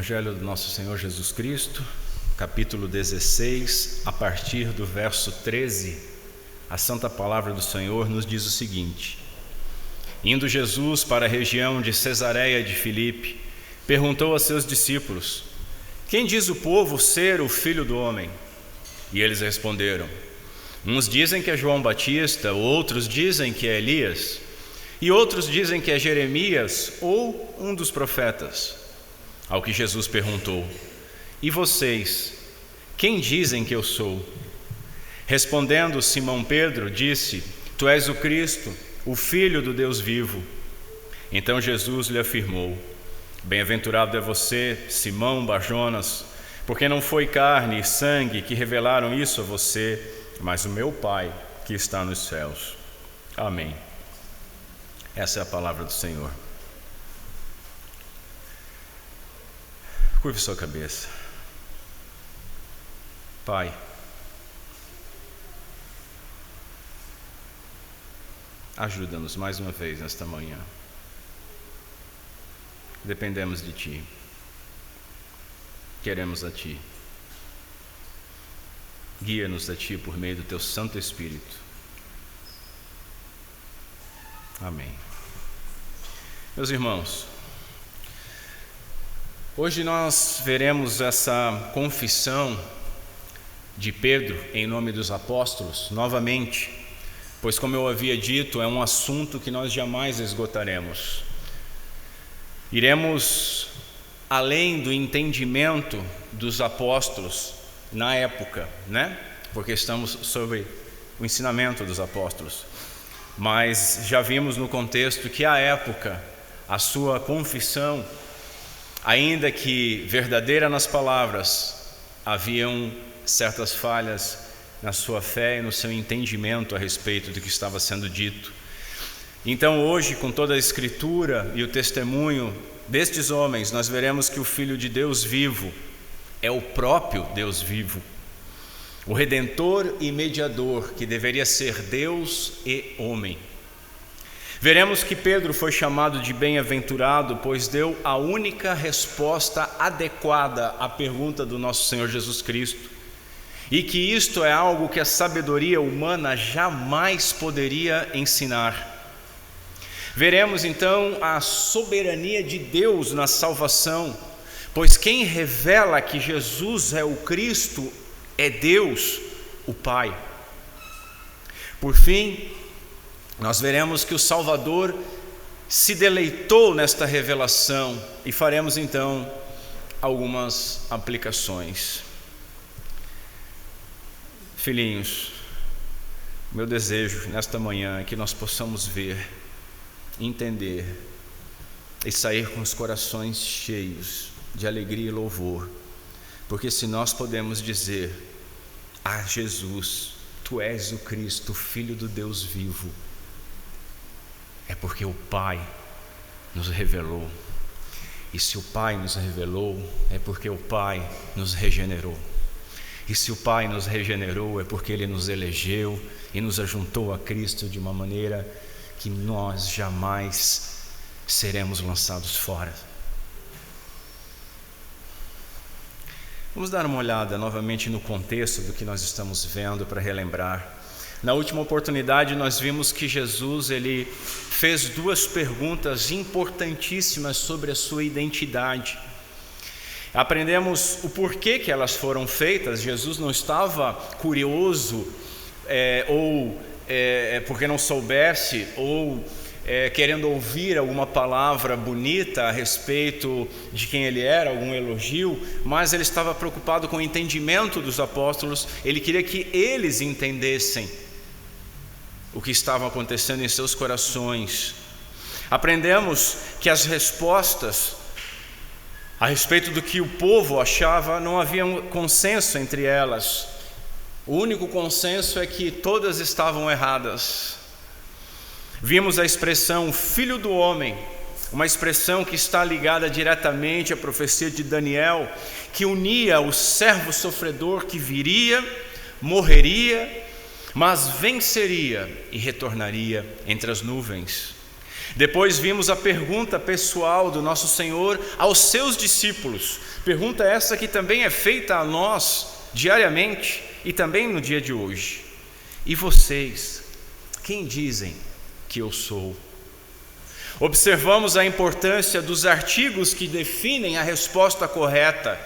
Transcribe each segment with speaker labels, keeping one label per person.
Speaker 1: Evangelho do nosso Senhor Jesus Cristo, capítulo 16, a partir do verso 13, a santa palavra do Senhor nos diz o seguinte: Indo Jesus para a região de Cesareia de Filipe, perguntou a seus discípulos: Quem diz o povo ser o Filho do Homem? E eles responderam: Uns dizem que é João Batista, outros dizem que é Elias, e outros dizem que é Jeremias ou um dos profetas. Ao que Jesus perguntou: E vocês, quem dizem que eu sou? Respondendo Simão Pedro, disse: Tu és o Cristo, o Filho do Deus vivo. Então Jesus lhe afirmou: Bem-aventurado é você, Simão Bar-Jonas, porque não foi carne e sangue que revelaram isso a você, mas o meu Pai que está nos céus. Amém. Essa é a palavra do Senhor. Curve sua cabeça. Pai, ajuda-nos mais uma vez nesta manhã. Dependemos de Ti. Queremos a Ti. Guia-nos a Ti por meio do Teu Santo Espírito. Amém. Meus irmãos, hoje nós veremos essa confissão de Pedro em nome dos apóstolos novamente, pois, como eu havia dito, é um assunto que nós jamais esgotaremos. Iremos além do entendimento dos apóstolos na época, Porque estamos sobre o ensinamento dos apóstolos. Mas já vimos no contexto que à época a sua confissão, ainda que verdadeira nas palavras, haviam certas falhas na sua fé e no seu entendimento a respeito do que estava sendo dito. Então hoje, com toda a Escritura e o testemunho destes homens, nós veremos que o Filho de Deus vivo é o próprio Deus vivo, o Redentor e Mediador, que deveria ser Deus e homem. Veremos que Pedro foi chamado de bem-aventurado, pois deu a única resposta adequada à pergunta do nosso Senhor Jesus Cristo, e que isto é algo que a sabedoria humana jamais poderia ensinar. Veremos então a soberania de Deus na salvação, pois quem revela que Jesus é o Cristo é Deus, o Pai. Por fim, nós veremos que o Salvador se deleitou nesta revelação e faremos então algumas aplicações. Filhinhos, meu desejo nesta manhã é que nós possamos ver, entender e sair com os corações cheios de alegria e louvor, porque se nós podemos dizer: Ah, Jesus, Tu és o Cristo, Filho do Deus vivo, é porque o Pai nos revelou. E se o Pai nos revelou, é porque o Pai nos regenerou. E se o Pai nos regenerou, é porque Ele nos elegeu e nos ajuntou a Cristo de uma maneira que nós jamais seremos lançados fora. Vamos dar uma olhada novamente no contexto do que nós estamos vendo para relembrar. Na última oportunidade nós vimos que Jesus ele fez duas perguntas importantíssimas sobre a sua identidade. Aprendemos o porquê que elas foram feitas. Jesus não estava curioso porque não soubesse ou querendo ouvir alguma palavra bonita a respeito de quem ele era, algum elogio, mas ele estava preocupado com o entendimento dos apóstolos. Ele queria que eles entendessem o que estava acontecendo em seus corações. Aprendemos que as respostas a respeito do que o povo achava, não havia um consenso entre elas. O único consenso é que todas estavam erradas. Vimos a expressão Filho do Homem, uma expressão que está ligada diretamente à profecia de Daniel, que unia o servo sofredor que viria, morreria, mas venceria e retornaria entre as nuvens. Depois vimos a pergunta pessoal do nosso Senhor aos seus discípulos. Pergunta essa que também é feita a nós diariamente e também no dia de hoje. E vocês, quem dizem que eu sou? Observamos a importância dos artigos que definem a resposta correta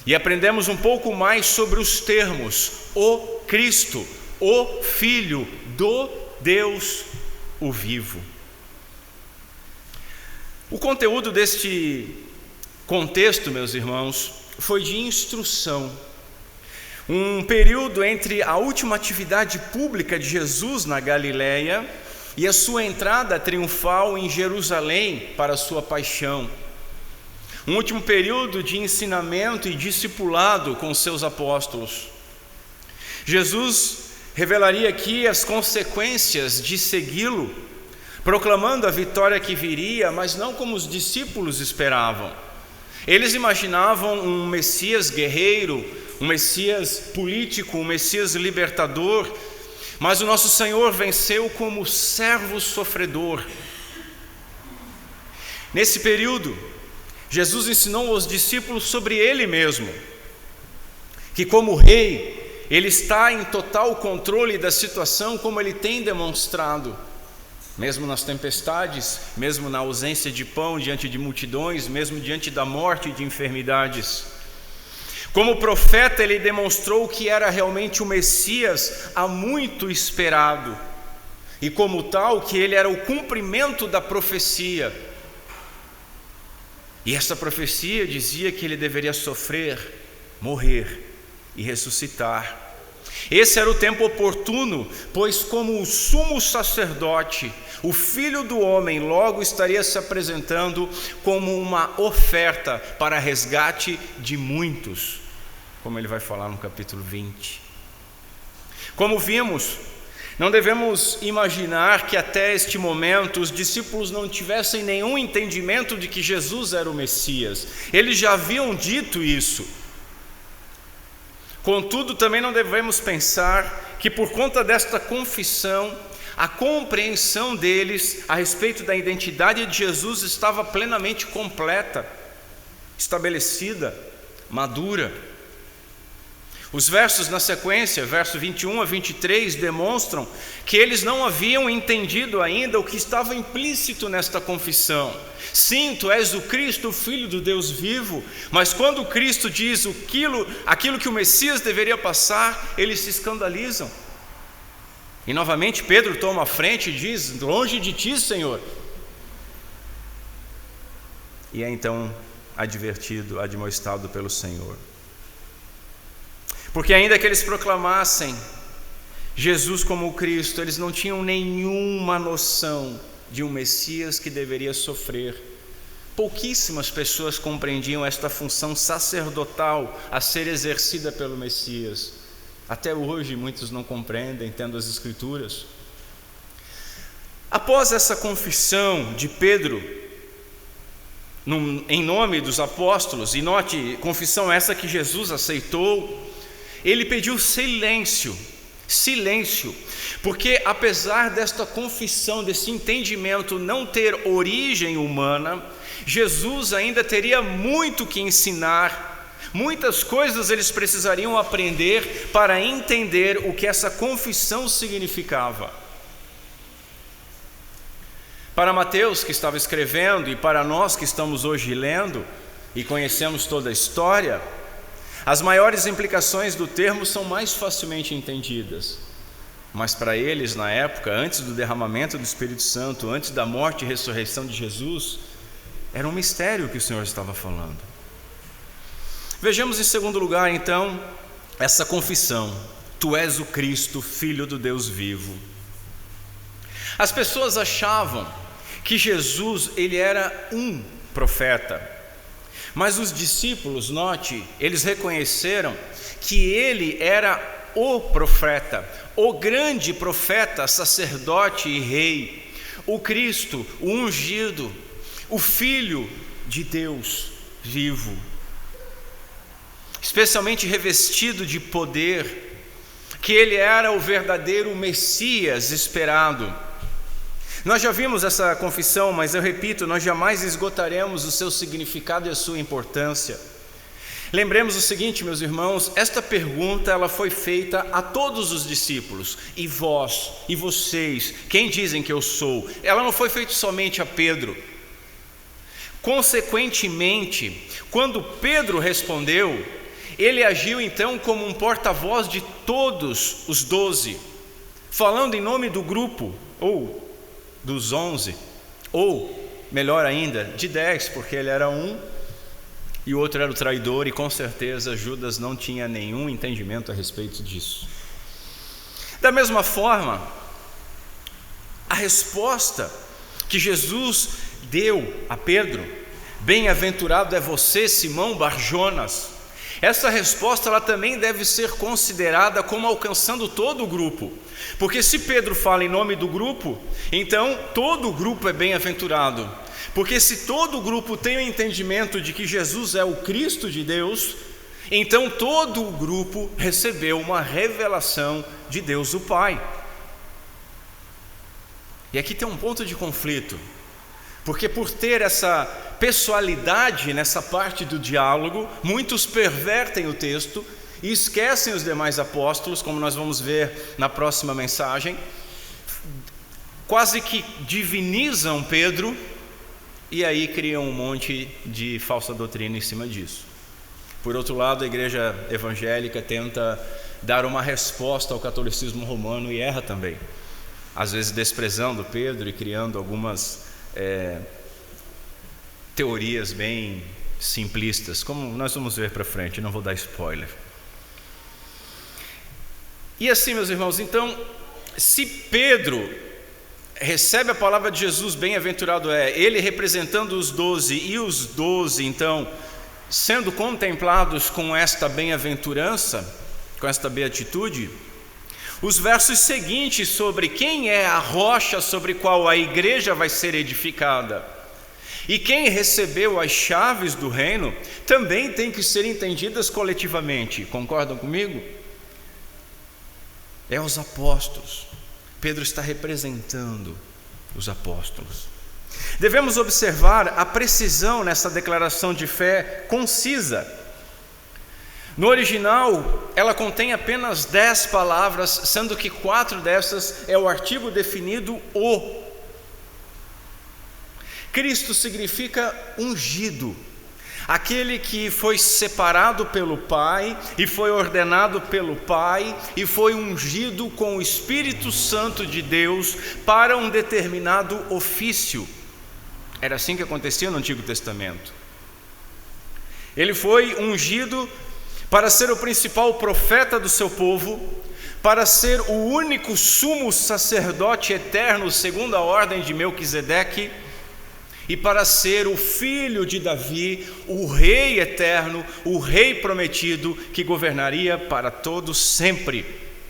Speaker 1: e aprendemos um pouco mais sobre os termos: o Cristo, o Filho do Deus, o vivo. O conteúdo deste contexto, meus irmãos, foi de instrução. Um período entre a última atividade pública de Jesus na Galileia e a sua entrada triunfal em Jerusalém para a sua paixão. Um último período de ensinamento e discipulado com seus apóstolos. Jesus revelaria aqui as consequências de segui-lo, proclamando a vitória que viria, mas não como os discípulos esperavam. Eles imaginavam um Messias guerreiro, um Messias político, um Messias libertador, mas o nosso Senhor venceu como servo sofredor. Nesse período, Jesus ensinou aos discípulos sobre Ele mesmo, que como rei, Ele está em total controle da situação, como Ele tem demonstrado, mesmo nas tempestades, mesmo na ausência de pão diante de multidões, mesmo diante da morte e de enfermidades. Como profeta, Ele demonstrou que era realmente o Messias há muito esperado, e como tal, que Ele era o cumprimento da profecia. E essa profecia dizia que Ele deveria sofrer, morrer e ressuscitar. Esse era o tempo oportuno, pois como o sumo sacerdote, o Filho do Homem logo estaria se apresentando como uma oferta para resgate de muitos, como ele vai falar no capítulo 20. Como vimos, não devemos imaginar que até este momento os discípulos não tivessem nenhum entendimento de que Jesus era o Messias. Eles já haviam dito isso. Contudo, também não devemos pensar que por conta desta confissão, a compreensão deles a respeito da identidade de Jesus estava plenamente completa, estabelecida, madura. Os versos na sequência, verso 21 a 23, demonstram que eles não haviam entendido ainda o que estava implícito nesta confissão. Sim, tu és o Cristo, o Filho do Deus vivo, mas quando Cristo diz aquilo que o Messias deveria passar, eles se escandalizam. E novamente Pedro toma a frente e diz: longe de ti, Senhor. E é então advertido, admoestado pelo Senhor. Porque ainda que eles proclamassem Jesus como o Cristo, eles não tinham nenhuma noção de um Messias que deveria sofrer. Pouquíssimas pessoas compreendiam esta função sacerdotal a ser exercida pelo Messias. Até hoje muitos não compreendem, tendo as Escrituras. Após essa confissão de Pedro, em nome dos apóstolos, e note, confissão essa que Jesus aceitou, ele pediu silêncio, porque apesar desta confissão, desse entendimento não ter origem humana, Jesus ainda teria muito que ensinar, muitas coisas eles precisariam aprender para entender o que essa confissão significava. Para Mateus, que estava escrevendo, e para nós que estamos hoje lendo e conhecemos toda a história, as maiores implicações do termo são mais facilmente entendidas. Mas para eles, na época, antes do derramamento do Espírito Santo, antes da morte e ressurreição de Jesus, era um mistério que o Senhor estava falando. Vejamos em segundo lugar, então, essa confissão: tu és o Cristo, Filho do Deus vivo. As pessoas achavam que Jesus, ele era um profeta. Mas os discípulos, note, eles reconheceram que ele era o profeta, o grande profeta, sacerdote e rei, o Cristo, o ungido, o Filho de Deus vivo, especialmente revestido de poder, que ele era o verdadeiro Messias esperado. Nós já vimos essa confissão, mas eu repito, nós jamais esgotaremos o seu significado e a sua importância. Lembremos o seguinte, meus irmãos, esta pergunta ela foi feita a todos os discípulos. E vós, e vocês, quem dizem que eu sou? Ela não foi feita somente a Pedro. Consequentemente, quando Pedro respondeu, ele agiu então como um porta-voz de todos os 12, falando em nome do grupo, ou dos 11, ou melhor ainda, de 10, porque ele era um e o outro era o traidor, e com certeza Judas não tinha nenhum entendimento a respeito disso. Da mesma forma, a resposta que Jesus deu a Pedro, bem-aventurado é você, Simão Bar-Jonas, essa resposta ela também deve ser considerada como alcançando todo o grupo, porque se Pedro fala em nome do grupo, então todo o grupo é bem-aventurado, porque se todo o grupo tem o entendimento de que Jesus é o Cristo de Deus, então todo o grupo recebeu uma revelação de Deus o Pai. E aqui tem um ponto de conflito, porque por ter essa pessoalidade nessa parte do diálogo, muitos pervertem o texto e esquecem os demais apóstolos, como nós vamos ver na próxima mensagem, quase que divinizam Pedro e aí criam um monte de falsa doutrina em cima disso. Por outro lado, a igreja evangélica tenta dar uma resposta ao catolicismo romano e erra também, às vezes desprezando Pedro e criando algumas teorias bem simplistas, como nós vamos ver para frente, não vou dar spoiler. E assim, meus irmãos, então, se Pedro recebe a palavra de Jesus, bem-aventurado é, ele representando os 12, e os 12, então, sendo contemplados com esta bem-aventurança, com esta beatitude, os versos seguintes sobre quem é a rocha sobre qual a igreja vai ser edificada e quem recebeu as chaves do reino, também tem que ser entendidas coletivamente. Concordam comigo? É os apóstolos. Pedro está representando os apóstolos. Devemos observar a precisão nessa declaração de fé concisa. No original, ela contém apenas 10 palavras, sendo que 4 dessas é o artigo definido o. Cristo significa ungido, aquele que foi separado pelo Pai e foi ordenado pelo Pai e foi ungido com o Espírito Santo de Deus para um determinado ofício. Era assim que acontecia no Antigo Testamento. Ele foi ungido para ser o principal profeta do seu povo, para ser o único sumo sacerdote eterno segundo a ordem de Melquisedeque, e para ser o filho de Davi, o rei eterno, o rei prometido, que governaria para todos sempre,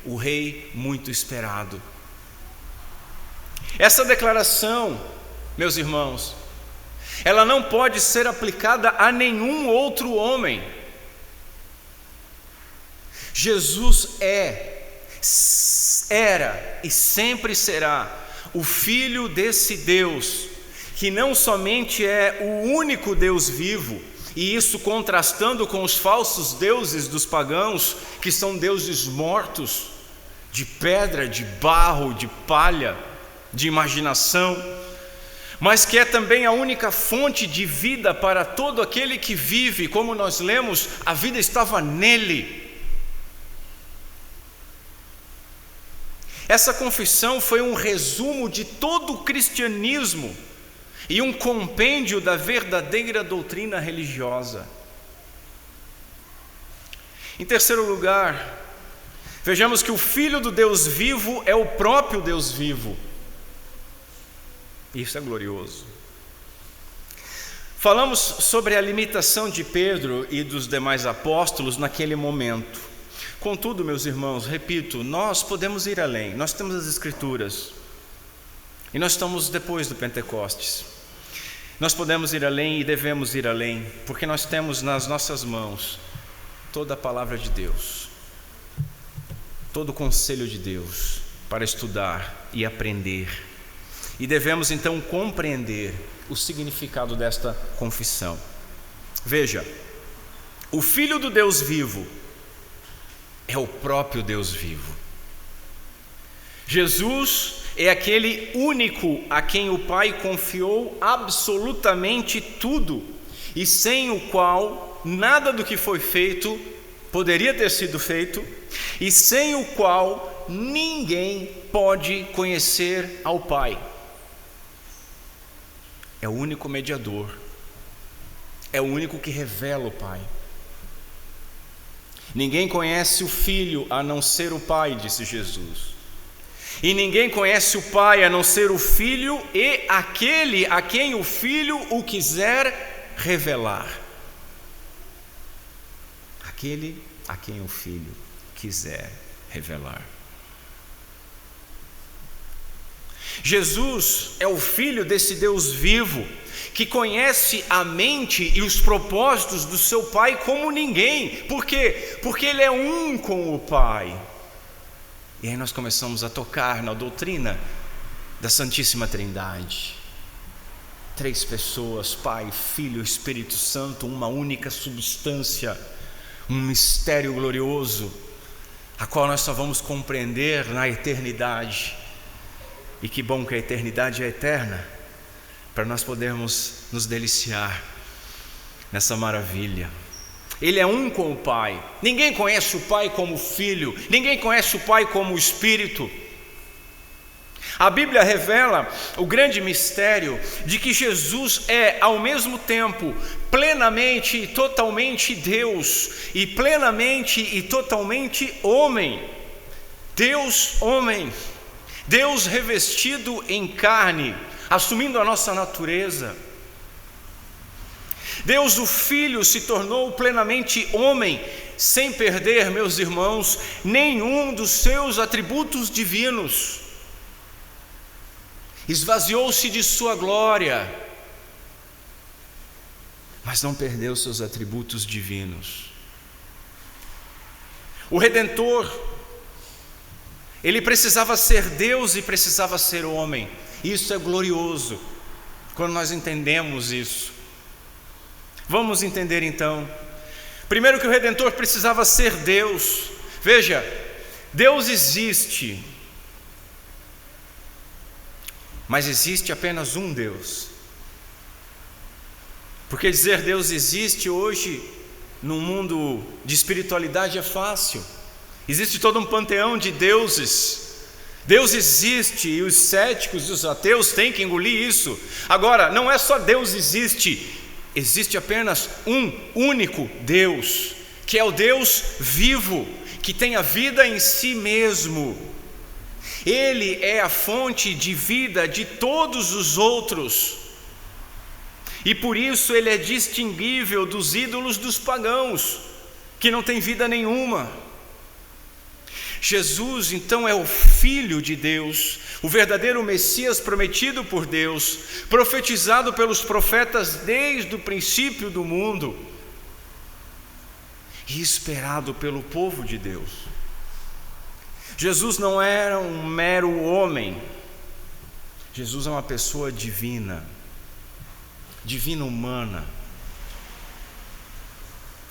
Speaker 1: o rei muito esperado. Essa declaração, meus irmãos, ela não pode ser aplicada a nenhum outro homem. Jesus era e sempre será o Filho desse Deus, que não somente é o único Deus vivo, e isso contrastando com os falsos deuses dos pagãos, que são deuses mortos, de pedra, de barro, de palha, de imaginação, mas que é também a única fonte de vida para todo aquele que vive. Como nós lemos, a vida estava nele. Essa confissão foi um resumo de todo o cristianismo e um compêndio da verdadeira doutrina religiosa. Em terceiro lugar, vejamos que o Filho do Deus vivo é o próprio Deus vivo. Isso é glorioso. Falamos sobre a limitação de Pedro e dos demais apóstolos naquele momento. Contudo, meus irmãos, repito, nós podemos ir além. Nós temos as Escrituras e nós estamos depois do Pentecostes. Nós podemos ir além e devemos ir além, porque nós temos nas nossas mãos toda a palavra de Deus, todo o conselho de Deus para estudar e aprender E devemos então compreender o significado desta confissão. Veja, o Filho do Deus vivo é o próprio Deus vivo. Jesus é aquele único a quem o Pai confiou absolutamente tudo, e sem o qual nada do que foi feito poderia ter sido feito, e sem o qual ninguém pode conhecer ao Pai. É o único mediador, é o único que revela o Pai. Ninguém conhece o Filho a não ser o Pai, disse Jesus. E ninguém conhece o Pai a não ser o Filho e aquele a quem o Filho o quiser revelar. Aquele a quem o Filho quiser revelar. Jesus é o Filho desse Deus vivo, que conhece a mente e os propósitos do seu Pai como ninguém. Por quê? Porque Ele é um com o Pai. E aí nós começamos a tocar na doutrina da Santíssima Trindade. 3 pessoas, Pai, Filho, Espírito Santo, uma única substância, um mistério glorioso, a qual nós só vamos compreender na eternidade. E que bom que a eternidade é eterna, para nós podermos nos deliciar nessa maravilha. Ele é um com o Pai. Ninguém conhece o Pai como o Filho, ninguém conhece o Pai como o Espírito. A Bíblia revela o grande mistério de que Jesus é ao mesmo tempo plenamente e totalmente Deus e plenamente e totalmente homem. Deus homem, Deus revestido em carne, assumindo a nossa natureza. Deus o Filho se tornou plenamente homem, sem perder, meus irmãos, nenhum dos seus atributos divinos. Esvaziou-se de sua glória, mas não perdeu seus atributos divinos. O Redentor, ele precisava ser Deus e precisava ser homem. Isso é glorioso, quando nós entendemos isso. Vamos entender então. Primeiro, que o Redentor precisava ser Deus. Veja, Deus existe, mas existe apenas um Deus. Porque dizer Deus existe hoje, no mundo de espiritualidade, é fácil. Existe todo um panteão de deuses. Deus existe e os céticos e os ateus têm que engolir isso. Agora, não é só Deus existe. Existe apenas um único Deus, que é o Deus vivo, que tem a vida em si mesmo. Ele é a fonte de vida de todos os outros, e por isso ele é distinguível dos ídolos dos pagãos, que não têm vida nenhuma. Jesus então é o Filho de Deus, o verdadeiro Messias prometido por Deus, profetizado pelos profetas desde o princípio do mundo e esperado pelo povo de Deus. Jesus não era um mero homem, Jesus é uma pessoa divina, divina humana.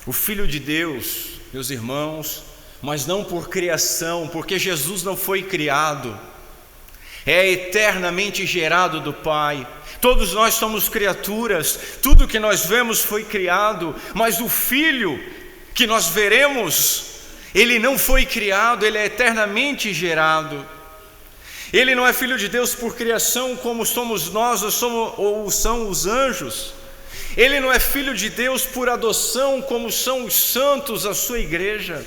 Speaker 1: O Filho de Deus, meus irmãos, mas não por criação, porque Jesus não foi criado, é eternamente gerado do Pai. Todos nós somos criaturas, tudo que nós vemos foi criado, mas o Filho que nós veremos, ele não foi criado, ele é eternamente gerado. Ele não é Filho de Deus por criação, como somos nós ou são os anjos. Ele não é Filho de Deus por adoção, como são os santos, a sua igreja.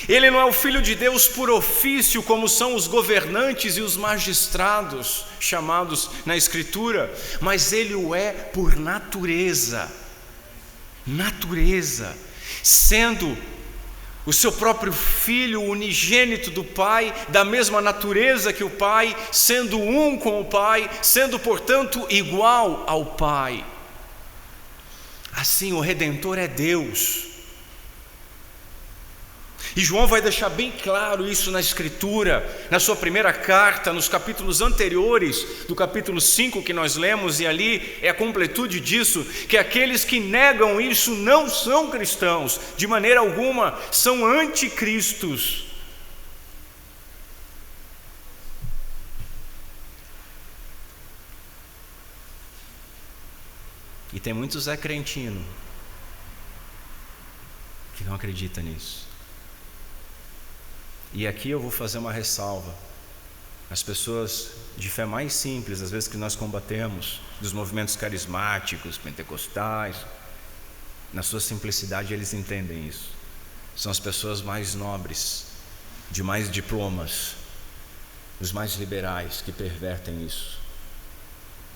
Speaker 1: Ele não é o Filho de Deus por ofício, como são os governantes e os magistrados chamados na Escritura, mas ele o é por natureza, sendo o seu próprio Filho unigênito do Pai, da mesma natureza que o Pai, sendo um com o Pai, sendo portanto igual ao Pai. Assim, o Redentor é Deus. E João vai deixar bem claro isso na Escritura, na sua primeira carta, nos capítulos anteriores do capítulo 5 que nós lemos, e ali é a completude disso, que aqueles que negam isso não são cristãos, de maneira alguma, são anticristos. E tem muito Zé Crentino que não acredita nisso. E aqui eu vou fazer uma ressalva. As pessoas de fé mais simples, às vezes que nós combatemos, dos movimentos carismáticos, pentecostais, na sua simplicidade eles entendem isso. São as pessoas mais nobres, de mais diplomas, os mais liberais que pervertem isso.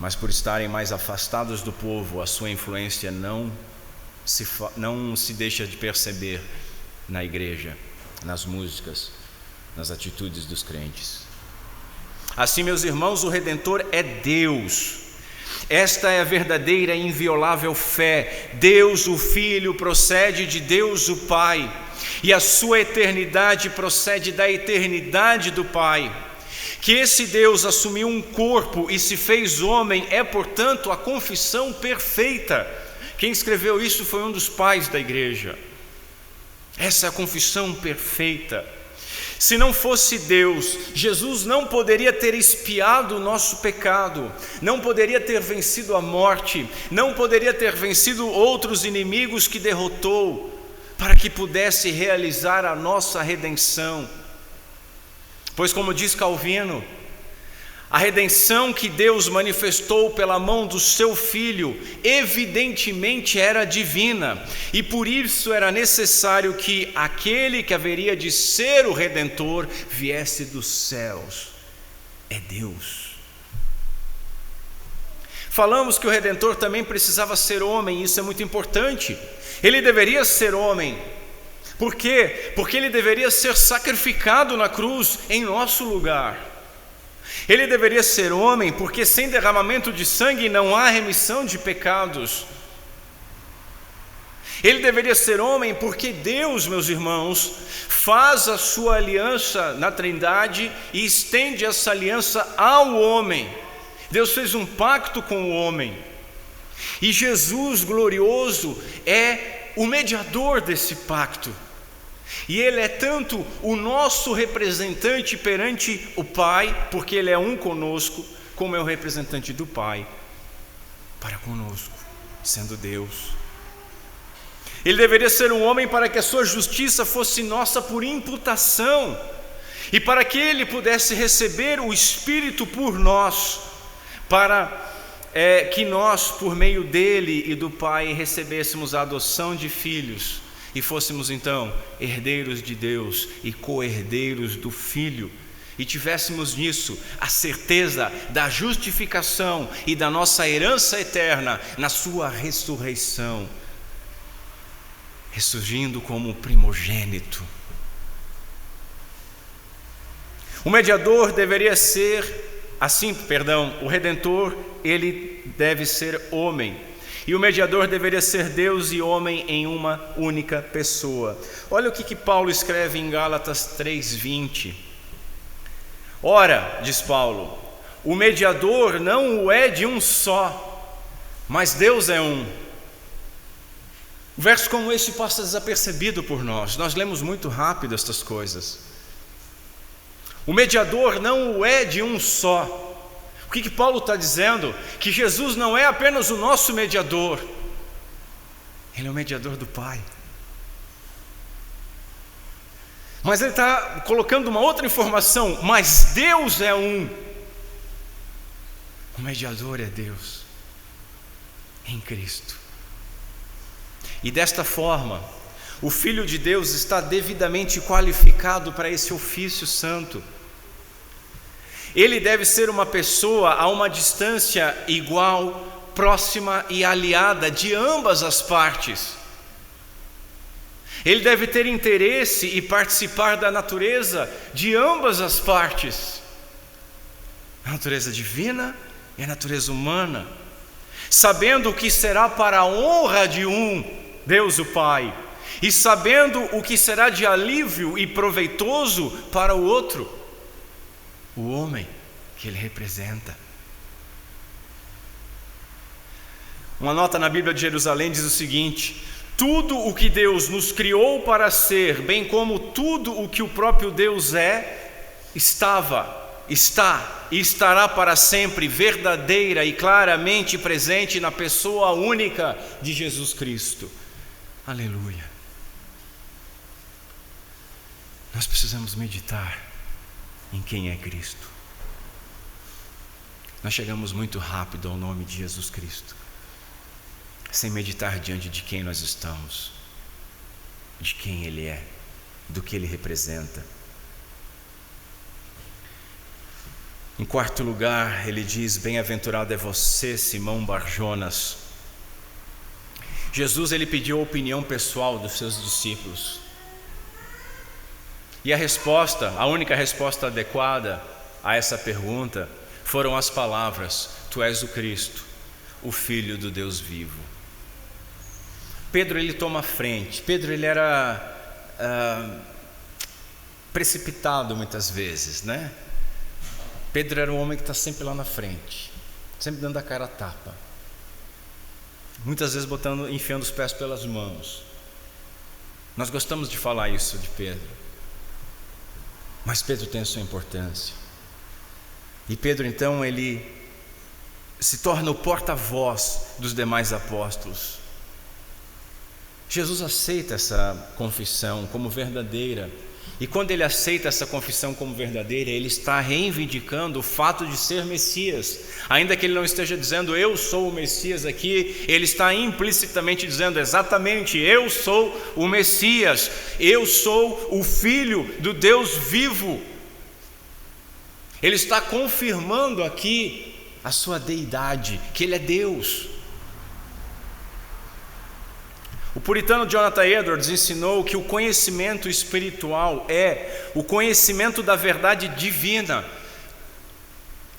Speaker 1: Mas por estarem mais afastados do povo, a sua influência não se deixa de perceber na igreja, nas músicas, nas atitudes dos crentes. Assim, meus irmãos, o Redentor é Deus. Esta é a verdadeira e inviolável fé. Deus, o Filho, procede de Deus, o Pai, e a sua eternidade procede da eternidade do Pai. Que esse Deus assumiu um corpo e se fez homem é, portanto, a confissão perfeita. Quem escreveu isso foi um dos pais da igreja. Essa é a confissão perfeita. Se não fosse Deus, Jesus não poderia ter expiado o nosso pecado, não poderia ter vencido a morte, não poderia ter vencido outros inimigos que derrotou, para que pudesse realizar a nossa redenção. Pois, como diz Calvino, a redenção que Deus manifestou pela mão do seu Filho, evidentemente era divina, e por isso era necessário que aquele que haveria de ser o Redentor viesse dos céus. É Deus. Falamos que o Redentor também precisava ser homem, e isso é muito importante. Ele deveria ser homem. Por quê? Porque ele deveria ser sacrificado na cruz em nosso lugar. Ele deveria ser homem, porque sem derramamento de sangue não há remissão de pecados. Ele deveria ser homem, porque Deus, meus irmãos, faz a sua aliança na Trindade e estende essa aliança ao homem. Deus fez um pacto com o homem. E Jesus glorioso é o mediador desse pacto. E Ele é tanto o nosso representante perante o Pai, porque Ele é um conosco, como é o representante do Pai para conosco, sendo Deus. Ele deveria ser um homem para que a sua justiça fosse nossa por imputação, e para que Ele pudesse receber o Espírito por nós, para que nós, por meio dEle e do Pai, recebêssemos a adoção de filhos, e fôssemos então herdeiros de Deus e co-herdeiros do Filho, e tivéssemos nisso a certeza da justificação e da nossa herança eterna na sua ressurreição, ressurgindo como primogênito. O mediador deveria ser o Redentor, ele deve ser homem. E o mediador deveria ser Deus e homem em uma única pessoa. Olha o que Paulo escreve em Gálatas 3:20. Ora, diz Paulo, o mediador não o é de um só, mas Deus é um. Um verso como este passa desapercebido por nós. Nós lemos muito rápido estas coisas. O mediador não o é de um só. O que Paulo está dizendo? Que Jesus não é apenas o nosso mediador, Ele é o mediador do Pai. Mas ele está colocando uma outra informação, mas Deus é um. O mediador é Deus, em Cristo. E desta forma, o Filho de Deus está devidamente qualificado para esse ofício santo. Ele deve ser uma pessoa a uma distância igual, próxima e aliada de ambas as partes. Ele deve ter interesse e participar da natureza de ambas as partes, a natureza divina e a natureza humana, sabendo que será para a honra de um, Deus o Pai, e sabendo o que será de alívio e proveitoso para o outro, o homem que ele representa. Uma nota na Bíblia de Jerusalém diz o seguinte: tudo o que Deus nos criou para ser, bem como tudo o que o próprio Deus é, estava, está e estará para sempre verdadeira e claramente presente na pessoa única de Jesus Cristo. Aleluia. Nós precisamos meditar em quem é Cristo. Nós chegamos muito rápido ao nome de Jesus Cristo, sem meditar diante de quem nós estamos, de quem Ele é, do que Ele representa. Em quarto lugar, ele diz: bem-aventurado é você, Simão Bar-Jonas. Jesus, ele pediu a opinião pessoal dos seus discípulos. E a resposta, a única resposta adequada a essa pergunta, foram as palavras: tu és o Cristo, o Filho do Deus vivo. Pedro, ele toma a frente. Pedro, ele era precipitado muitas vezes, né? Pedro era um homem que está sempre lá na frente, sempre dando a cara a tapa, muitas vezes enfiando os pés pelas mãos. Nós gostamos de falar isso de Pedro, mas Pedro tem a sua importância. E Pedro, então, ele se torna o porta-voz dos demais apóstolos. Jesus aceita essa confissão como verdadeira. E quando ele aceita essa confissão como verdadeira, ele está reivindicando o fato de ser Messias. Ainda que ele não esteja dizendo eu sou o Messias aqui, ele está implicitamente dizendo exatamente: eu sou o Messias, eu sou o Filho do Deus vivo. Ele está confirmando aqui a sua deidade, que ele é Deus. O puritano Jonathan Edwards ensinou que o conhecimento espiritual é o conhecimento da verdade divina,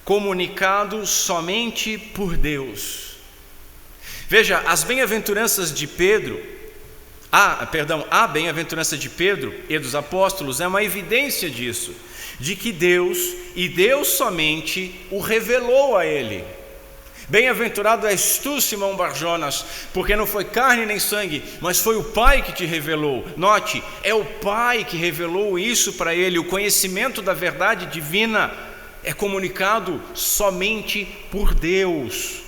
Speaker 1: comunicado somente por Deus. Veja, as bem-aventuranças de Pedro, a bem-aventurança de Pedro e dos apóstolos é uma evidência disso, de que Deus, e Deus somente, o revelou a ele. Bem-aventurado és tu, Simão Bar-Jonas, porque não foi carne nem sangue, mas foi o Pai que te revelou. Note, é o Pai que revelou isso para ele. O conhecimento da verdade divina é comunicado somente por Deus.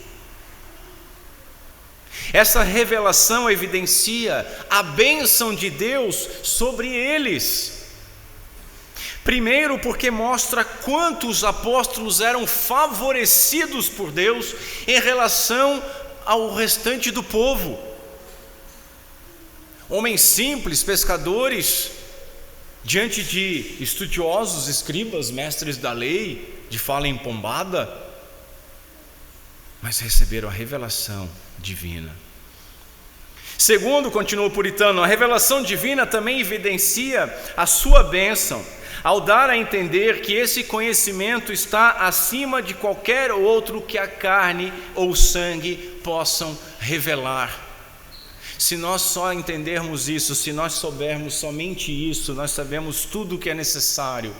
Speaker 1: Essa revelação evidencia a bênção de Deus sobre eles. Primeiro, porque mostra quanto os apóstolos eram favorecidos por Deus em relação ao restante do povo. Homens simples, pescadores, diante de estudiosos, escribas, mestres da lei, de fala empombada, mas receberam a revelação divina. Segundo, continua o puritano, a revelação divina também evidencia a sua bênção, ao dar a entender que esse conhecimento está acima de qualquer outro que a carne ou o sangue possam revelar. Se nós só entendermos isso, se nós soubermos somente isso, nós sabemos tudo o que é necessário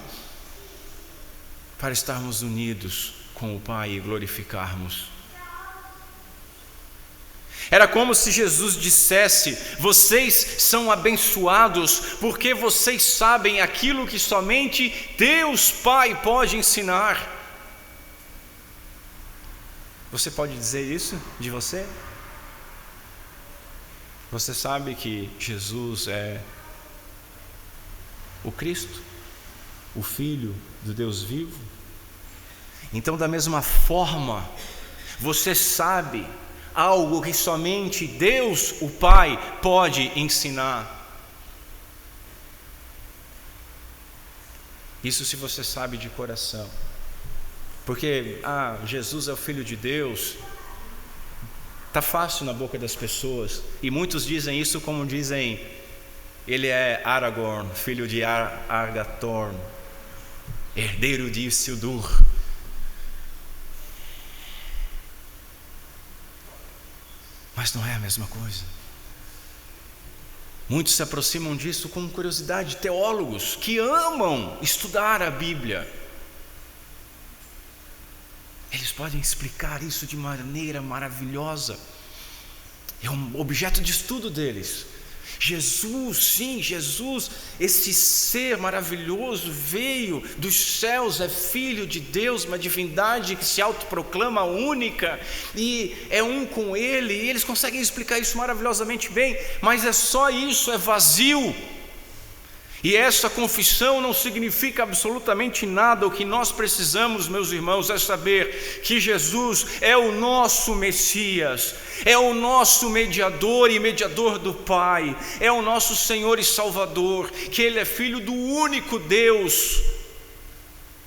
Speaker 1: para estarmos unidos com o Pai e glorificarmos. Era como se Jesus dissesse: vocês são abençoados porque vocês sabem aquilo que somente Deus Pai pode ensinar. Você pode dizer isso de você? Você sabe que Jesus é o Cristo, o Filho do Deus vivo? Então, da mesma forma, você sabe algo que somente Deus, o Pai, pode ensinar. Isso se você sabe de coração. Porque, Jesus é o Filho de Deus, está fácil na boca das pessoas. E muitos dizem isso como dizem: ele é Aragorn, filho de Aragathorn, herdeiro de Isildur. Mas não é a mesma coisa. Muitos se aproximam disso com curiosidade, teólogos que amam estudar a Bíblia. Eles podem explicar isso de maneira maravilhosa. É um objeto de estudo deles. Jesus, sim, Jesus, esse ser maravilhoso, veio dos céus, é filho de Deus, uma divindade que se autoproclama única e é um com Ele, e eles conseguem explicar isso maravilhosamente bem, mas é só isso, é vazio. E essa confissão não significa absolutamente nada. O que nós precisamos, meus irmãos, é saber que Jesus é o nosso Messias, é o nosso mediador e mediador do Pai, é o nosso Senhor e Salvador, que Ele é Filho do único Deus,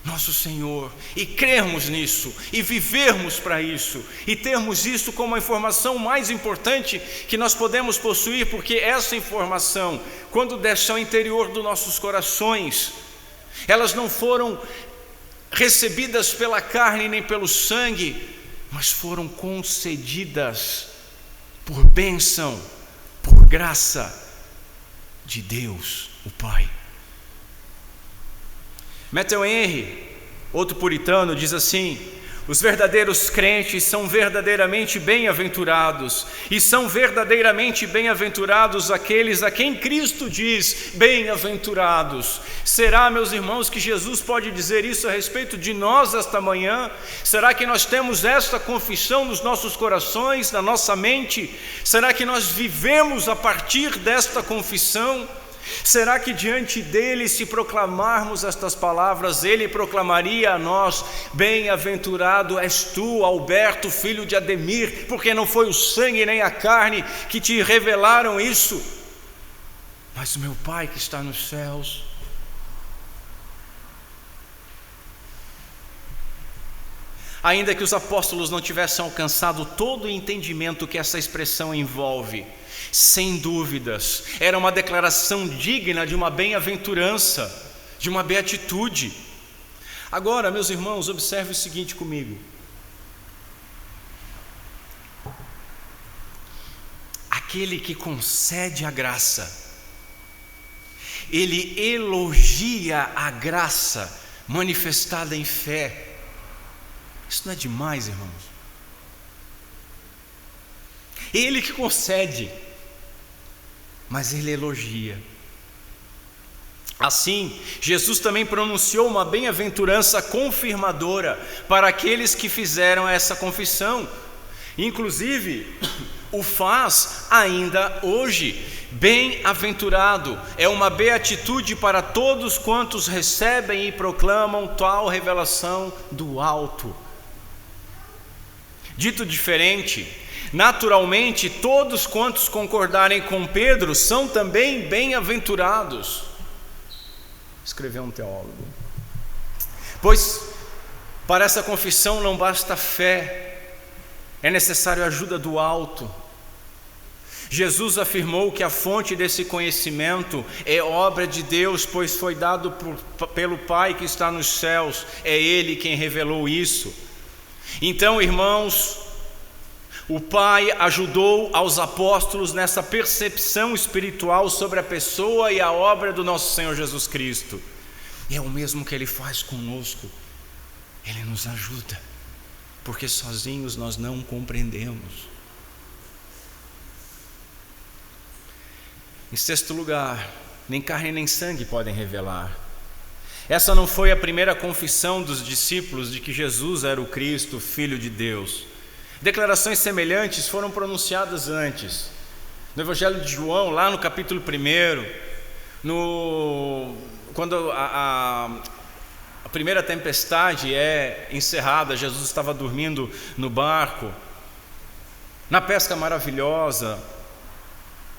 Speaker 1: nosso Senhor, e crermos nisso, e vivermos para isso, e termos isso como a informação mais importante que nós podemos possuir, porque essa informação, quando desce ao interior dos nossos corações, elas não foram recebidas pela carne nem pelo sangue, mas foram concedidas por bênção, por graça de Deus, o Pai. Matthew Henry, outro puritano, diz assim: os verdadeiros crentes são verdadeiramente bem-aventurados, e são verdadeiramente bem-aventurados aqueles a quem Cristo diz bem-aventurados. Será, meus irmãos, que Jesus pode dizer isso a respeito de nós esta manhã? Será que nós temos esta confissão nos nossos corações, na nossa mente? Será que nós vivemos a partir desta confissão? Será que diante dele, se proclamarmos estas palavras, ele proclamaria a nós: bem-aventurado és tu, Alberto, filho de Ademir, porque não foi o sangue nem a carne que te revelaram isso, mas o meu Pai que está nos céus? Ainda que os apóstolos não tivessem alcançado todo o entendimento que essa expressão envolve, sem dúvidas, era uma declaração digna de uma bem-aventurança, de uma beatitude. Agora, meus irmãos, observe o seguinte comigo: aquele que concede a graça, ele elogia a graça manifestada em fé. Isso não é demais, irmãos? Ele que concede, mas ele elogia. Assim, Jesus também pronunciou uma bem-aventurança confirmadora para aqueles que fizeram essa confissão. Inclusive, o faz ainda hoje. Bem-aventurado é uma beatitude para todos quantos recebem e proclamam tal revelação do alto. Dito diferente, naturalmente, todos quantos concordarem com Pedro são também bem-aventurados, escreveu um teólogo. Pois para essa confissão não basta fé, é necessário a ajuda do alto. Jesus afirmou que a fonte desse conhecimento é obra de Deus, pois foi dado pelo Pai que está nos céus, é Ele quem revelou isso. Então, irmãos, o Pai ajudou aos apóstolos nessa percepção espiritual sobre a pessoa e a obra do nosso Senhor Jesus Cristo. E é o mesmo que Ele faz conosco. Ele nos ajuda, porque sozinhos nós não compreendemos. Em sexto lugar, nem carne nem sangue podem revelar. Essa não foi a primeira confissão dos discípulos de que Jesus era o Cristo, Filho de Deus. Declarações semelhantes foram pronunciadas antes. No Evangelho de João, lá no capítulo 1, quando a primeira tempestade é encerrada, Jesus estava dormindo no barco, na pesca maravilhosa.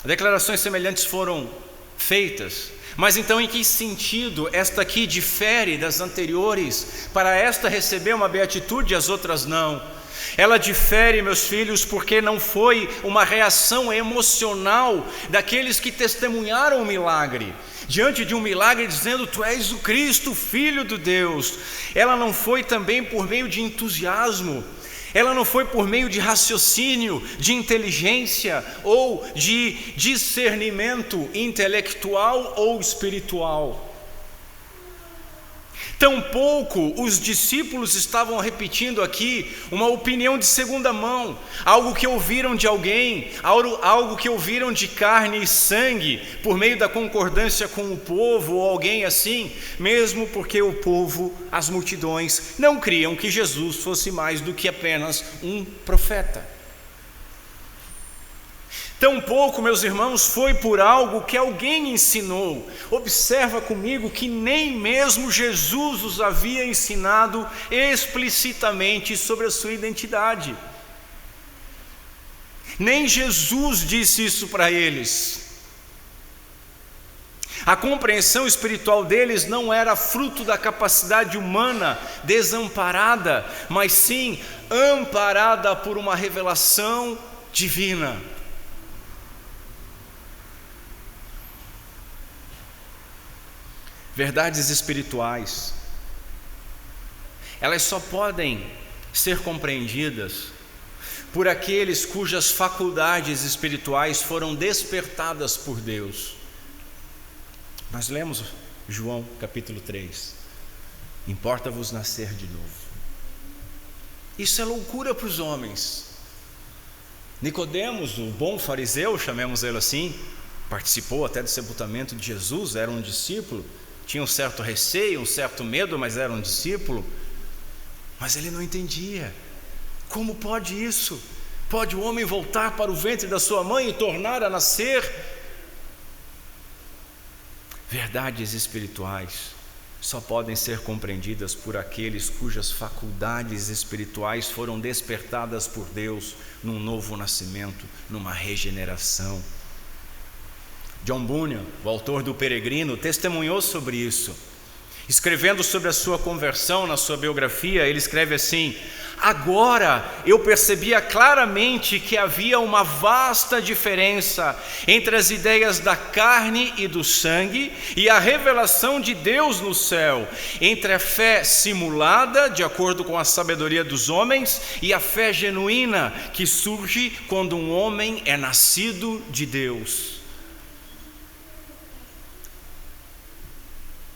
Speaker 1: Declarações semelhantes foram feitas. Mas então, em que sentido esta aqui difere das anteriores? Para esta receber uma beatitude e as outras não. Ela difere, meus filhos, porque não foi uma reação emocional daqueles que testemunharam o milagre, diante de um milagre, dizendo: tu és o Cristo, Filho de Deus. Ela não foi também por meio de entusiasmo, ela não foi por meio de raciocínio, de inteligência ou de discernimento intelectual ou espiritual. Tampouco os discípulos estavam repetindo aqui uma opinião de segunda mão, algo que ouviram de alguém, algo que ouviram de carne e sangue, por meio da concordância com o povo ou alguém assim, mesmo porque o povo, as multidões, não criam que Jesus fosse mais do que apenas um profeta. Tampouco, meus irmãos, foi por algo que alguém ensinou. Observa comigo que nem mesmo Jesus os havia ensinado explicitamente sobre a sua identidade. Nem Jesus disse isso para eles. A compreensão espiritual deles não era fruto da capacidade humana desamparada, mas sim amparada por uma revelação divina. Verdades espirituais, elas só podem ser compreendidas por aqueles cujas faculdades espirituais foram despertadas por Deus. Nós lemos João capítulo 3: importa-vos nascer de novo. Isso é loucura para os homens. Nicodemos, o bom fariseu, chamemos ele assim, participou até do sepultamento de Jesus, era um discípulo, tinha um certo receio, um certo medo, mas era um discípulo. Mas ele não entendia. Como pode isso? Pode o homem voltar para o ventre da sua mãe e tornar a nascer? Verdades espirituais só podem ser compreendidas por aqueles cujas faculdades espirituais foram despertadas por Deus num novo nascimento, numa regeneração. John Bunyan, o autor do Peregrino, testemunhou sobre isso. Escrevendo sobre a sua conversão na sua biografia, ele escreve assim: agora eu percebia claramente que havia uma vasta diferença entre as ideias da carne e do sangue e a revelação de Deus no céu, entre a fé simulada, de acordo com a sabedoria dos homens, e a fé genuína que surge quando um homem é nascido de Deus.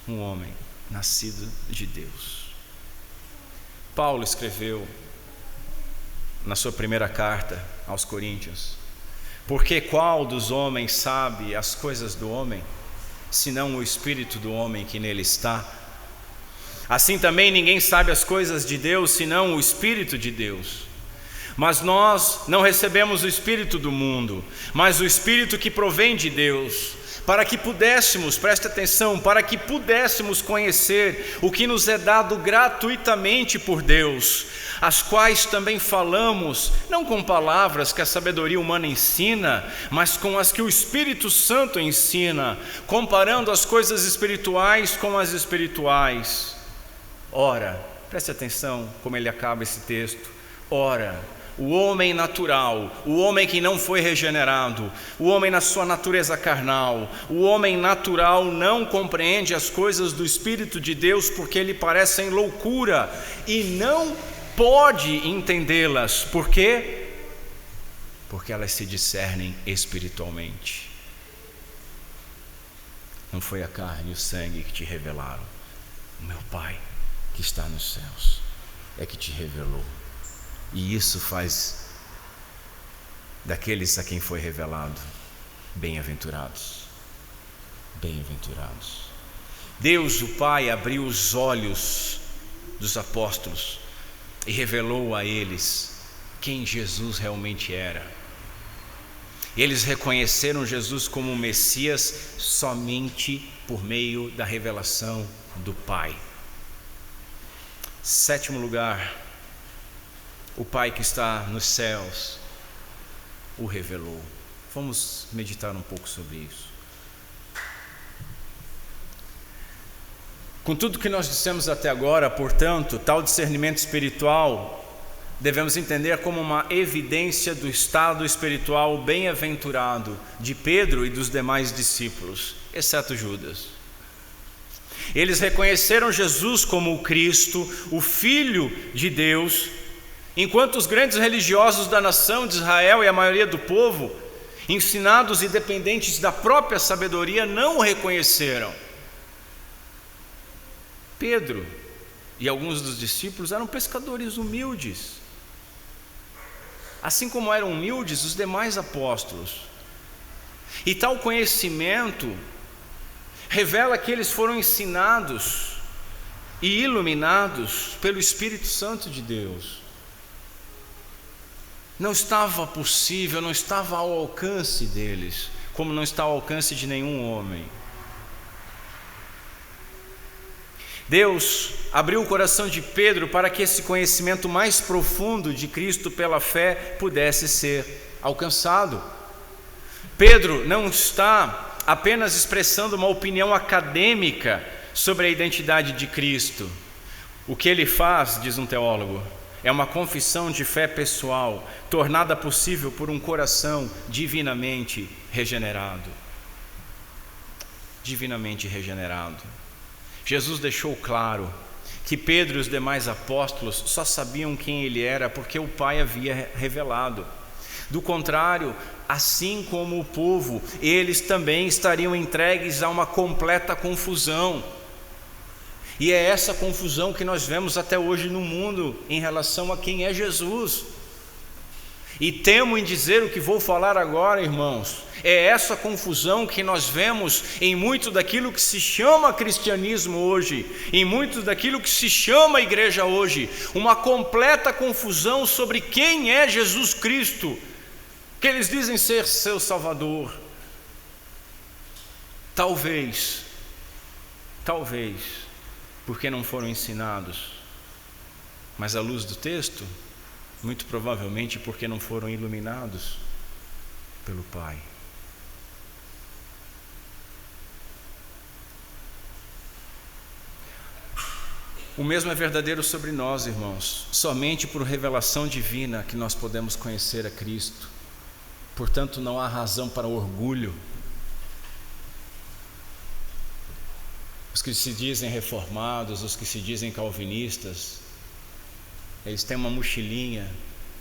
Speaker 1: Um homem nascido de Deus. Paulo escreveu na sua primeira carta aos Coríntios: porque qual dos homens sabe as coisas do homem, senão o espírito do homem que nele está? Assim também ninguém sabe as coisas de Deus, senão o Espírito de Deus. Mas nós não recebemos o espírito do mundo, mas o Espírito que provém de Deus, para que pudéssemos, preste atenção, para que pudéssemos conhecer o que nos é dado gratuitamente por Deus, as quais também falamos, não com palavras que a sabedoria humana ensina, mas com as que o Espírito Santo ensina, comparando as coisas espirituais com as espirituais. Ora, preste atenção como ele acaba esse texto: ora, o homem natural, o homem que não foi regenerado, o homem na sua natureza carnal, o homem natural não compreende as coisas do Espírito de Deus porque lhe parecem loucura e não pode entendê-las. Por quê? Porque elas se discernem espiritualmente. Não foi a carne e o sangue que te revelaram, o meu Pai que está nos céus é que te revelou. E isso faz daqueles a quem foi revelado bem-aventurados. Bem-aventurados. Deus, o Pai, abriu os olhos dos apóstolos e revelou a eles quem Jesus realmente era. Eles reconheceram Jesus como o Messias somente por meio da revelação do Pai. Sétimo lugar, o Pai que está nos céus o revelou. Vamos meditar um pouco sobre isso. Com tudo que nós dissemos até agora, portanto, tal discernimento espiritual devemos entender como uma evidência do estado espiritual bem-aventurado de Pedro e dos demais discípulos. exceto Judas. Eles reconheceram Jesus como o Cristo, o Filho de Deus, enquanto os grandes religiosos da nação de Israel e a maioria do povo, ensinados e dependentes da própria sabedoria, não o reconheceram. Pedro e alguns dos discípulos eram pescadores humildes, assim como eram humildes os demais apóstolos. E tal conhecimento revela que eles foram ensinados e iluminados pelo Espírito Santo de Deus. Não estava possível, não estava ao alcance deles, como não está ao alcance de nenhum homem. Deus abriu o coração de Pedro para que esse conhecimento mais profundo de Cristo pela fé pudesse ser alcançado. Pedro não está apenas expressando uma opinião acadêmica sobre a identidade de Cristo. O que ele faz, diz um teólogo, é uma confissão de fé pessoal, tornada possível por um coração divinamente regenerado. Divinamente regenerado. Jesus deixou claro que Pedro e os demais apóstolos só sabiam quem ele era porque o Pai havia revelado. Do contrário, assim como o povo, eles também estariam entregues a uma completa confusão. E é essa confusão que nós vemos até hoje no mundo em relação a quem é Jesus. E temo em dizer o que vou falar agora, irmãos, é essa confusão que nós vemos em muito daquilo que se chama cristianismo hoje, em muito daquilo que se chama igreja hoje, uma completa confusão sobre quem é Jesus Cristo, que eles dizem ser seu Salvador. Talvez, porque não foram ensinados, mas à luz do texto, muito provavelmente porque não foram iluminados pelo Pai. O mesmo é verdadeiro sobre nós, irmãos. Somente por revelação divina que nós podemos conhecer a Cristo. Portanto, não há razão para orgulho. Os que se dizem reformados, os que se dizem calvinistas, eles têm uma mochilinha,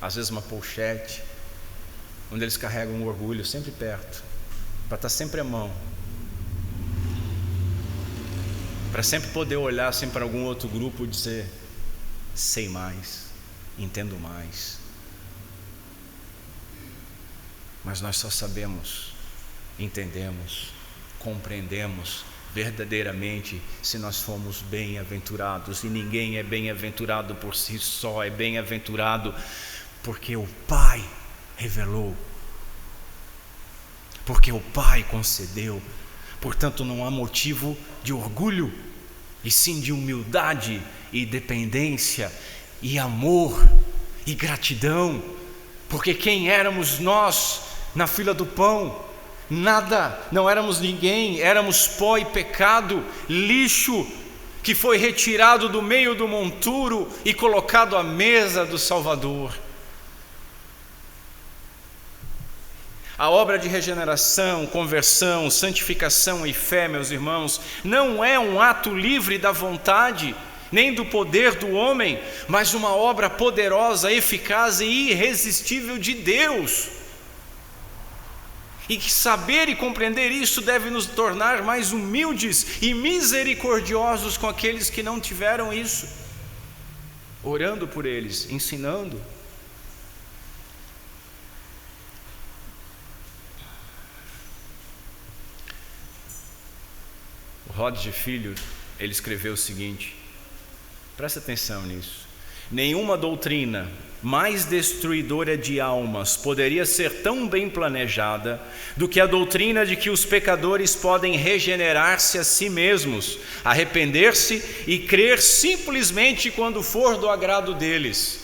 Speaker 1: às vezes uma pochete, onde eles carregam um orgulho sempre perto, para estar sempre à mão, para sempre poder olhar assim para algum outro grupo e dizer: sei mais, entendo mais. Mas nós só sabemos, entendemos, compreendemos verdadeiramente se nós fomos bem-aventurados. E ninguém é bem-aventurado por si só, é bem-aventurado porque o Pai revelou, porque o Pai concedeu. Portanto, não há motivo de orgulho, e sim de humildade e dependência e amor e gratidão, porque quem éramos nós na fila do pão? Nada, não éramos ninguém, éramos pó e pecado, lixo que foi retirado do meio do monturo e colocado à mesa do Salvador. A obra de regeneração, conversão, santificação e fé, meus irmãos, não é um ato livre da vontade, nem do poder do homem, mas uma obra poderosa, eficaz e irresistível de Deus. E que saber e compreender isso deve nos tornar mais humildes e misericordiosos com aqueles que não tiveram isso, orando por eles, ensinando. O Rodge Filho, ele escreveu o seguinte, presta atenção nisso: nenhuma doutrina mais destruidora de almas poderia ser tão bem planejada do que a doutrina de que os pecadores podem regenerar-se a si mesmos, arrepender-se e crer simplesmente quando for do agrado deles.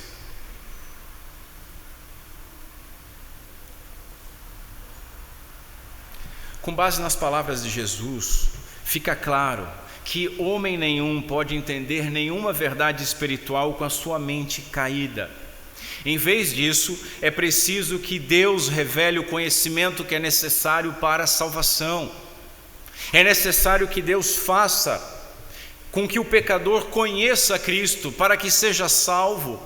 Speaker 1: Com base nas palavras de Jesus, fica claro que homem nenhum pode entender nenhuma verdade espiritual com a sua mente caída. Em vez disso, é preciso que Deus revele o conhecimento que é necessário para a salvação. É necessário que Deus faça com que o pecador conheça Cristo para que seja salvo.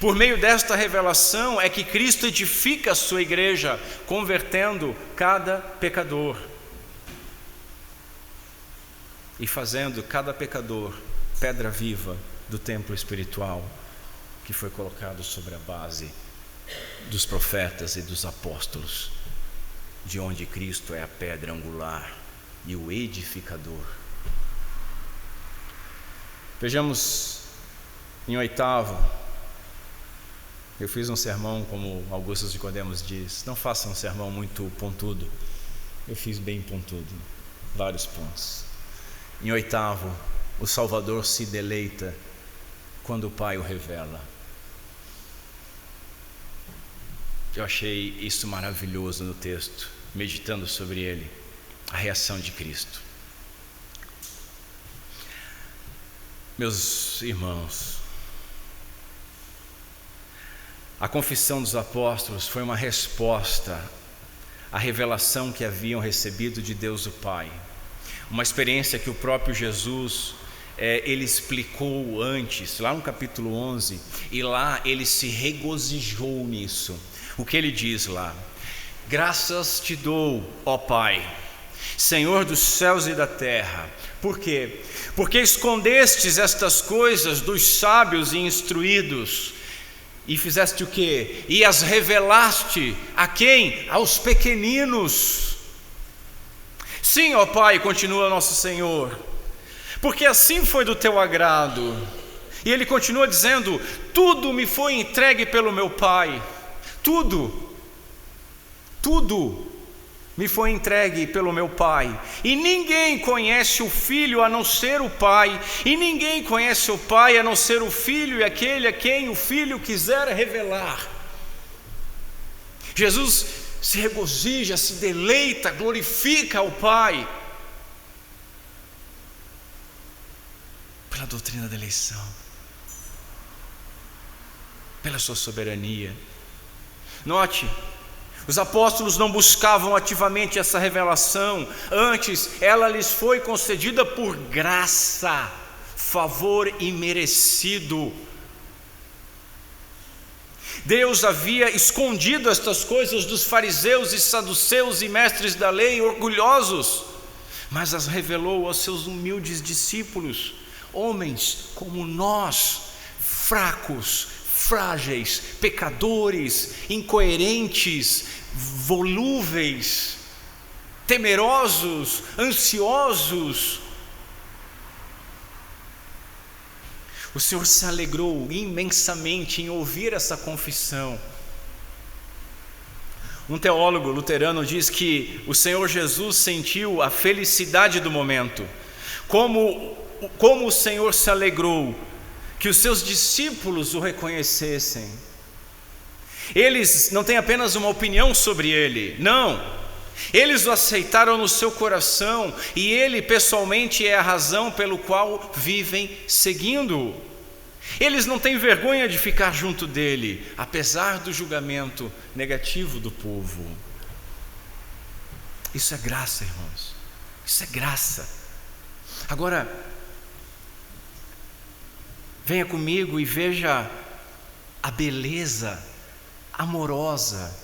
Speaker 1: Por meio desta revelação é que Cristo edifica a sua igreja, convertendo cada pecador e fazendo cada pecador pedra viva do templo espiritual que foi colocado sobre a base dos profetas e dos apóstolos, de onde Cristo é a pedra angular e o edificador. Vejamos em oitavo. Eu fiz um sermão, como Augusto de Nicodemos diz, não faça um sermão muito pontudo. Eu fiz bem pontudo, vários pontos. Em oitavo, o Salvador se deleita quando o Pai o revela. Eu achei isso maravilhoso no texto, meditando sobre ele, a reação de Cristo. Meus irmãos, a confissão dos apóstolos foi uma resposta à revelação que haviam recebido de Deus o Pai. Uma experiência que o próprio Jesus, ele explicou antes, lá no capítulo 11, e lá ele se regozijou nisso. O que ele diz lá? Graças te dou, ó Pai, Senhor dos céus e da terra. Por quê? Porque escondestes estas coisas dos sábios e instruídos, e fizeste o quê? E as revelaste a quem? Aos pequeninos. Sim, ó Pai, continua nosso Senhor, porque assim foi do teu agrado. E ele continua dizendo: tudo me foi entregue pelo meu Pai. Tudo me foi entregue pelo meu Pai. E ninguém conhece o Filho a não ser o Pai, e ninguém conhece o Pai a não ser o Filho e aquele a quem o Filho quiser revelar. Jesus se regozija, se deleita, glorifica ao Pai pela doutrina da eleição, pela sua soberania. Note, os apóstolos não buscavam ativamente essa revelação, antes ela lhes foi concedida por graça, favor imerecido. Deus havia escondido estas coisas dos fariseus e saduceus e mestres da lei orgulhosos, mas as revelou aos seus humildes discípulos, homens como nós, fracos, frágeis, pecadores, incoerentes, volúveis, temerosos, ansiosos. O Senhor se alegrou imensamente em ouvir essa confissão. Um teólogo luterano diz que o Senhor Jesus sentiu a felicidade do momento, como o Senhor se alegrou que os seus discípulos o reconhecessem. Eles não têm apenas uma opinião sobre ele, não, eles o aceitaram no seu coração, e ele pessoalmente é a razão pelo qual vivem seguindo-o. Eles não têm vergonha de ficar junto dele, apesar do julgamento negativo do povo. Isso é graça, irmãos, isso é graça. Agora, venha comigo e veja a beleza amorosa,